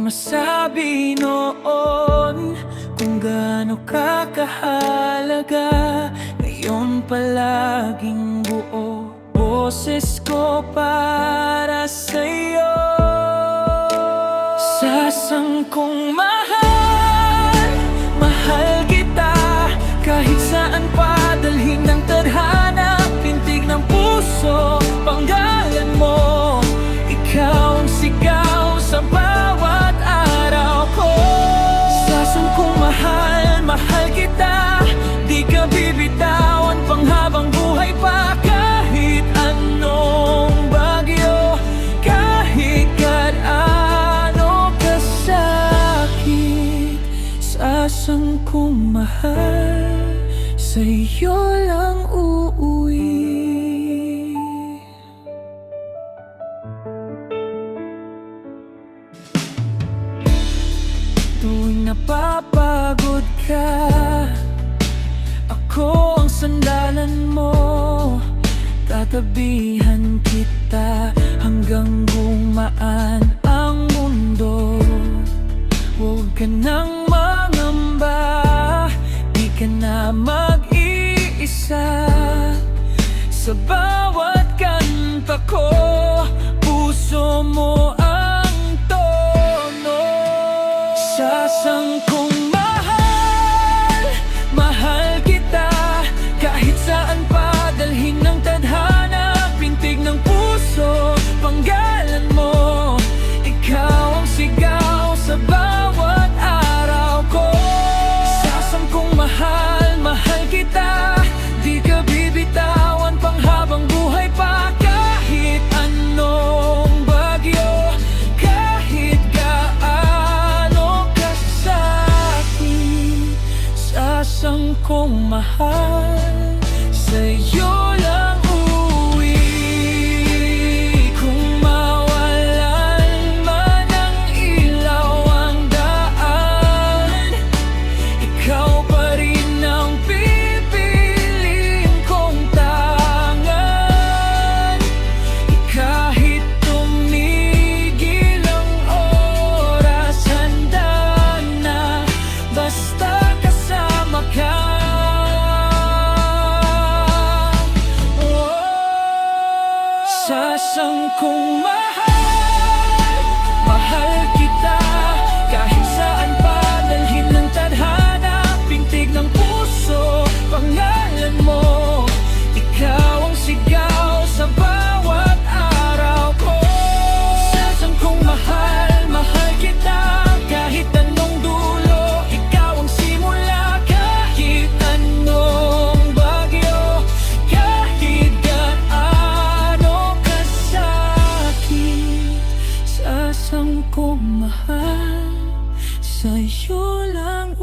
masabi noon kung gaano ka kahalaga. Ngayon palaging buo boses ko para sa'yo. Sasang kong mahal, mahal kita. Kahit saan pa dalhin ng tadhana, pintig ng puso, panggalan mo. Ikaw ang sigaw sa bawat araw ko. Sasang kong mahal, mahal kita. Di ka bibitawan pang habang buhay pa. Kahit anong bagyo, kahit gaano kasakit. Sasang kong mahal, sa'yo lang uuwi. Tuwing napapagod ka, ako ang sandalan mo. Tatabihan kita hanggang gumaan ang mundo. Huwag ka nang mangamba, di ka na mag-iisa. Sa bawat kanta ko, puso mo ang tono. Sasang kong mahal, mahal kita. Kahit saan pa dalhin ng tadhana, pintig ng puso, panggalan mo. Ikaw ang sigaw sa bawat araw ko. Sasang kong mahal, mahal kita. Di ka bibitawan pang habang buhay pa. Kahit anong bagyo, kahit gaano kasakit. Sasang kong mahal, sa'yo lang uuwi. Kung mawalan man ang ilaw ang daan, ikaw pa rin ang pipiliin kong tangan. Kahit tumigil ang oras, handa na basta kasama ka. Sasang kong mahal, mahal kita. Kahit saan pa dalhin ng tadhana, pintig ng puso, pangalan mo. Ikaw ang sigaw sa bawat araw ko. Sasang kong mahal, mahal kita. Kahit anong dulo, ikaw ang simula. Kahit anong bagyo, kahit gaano kasakit. Sasang kong mahal, sa'yo lang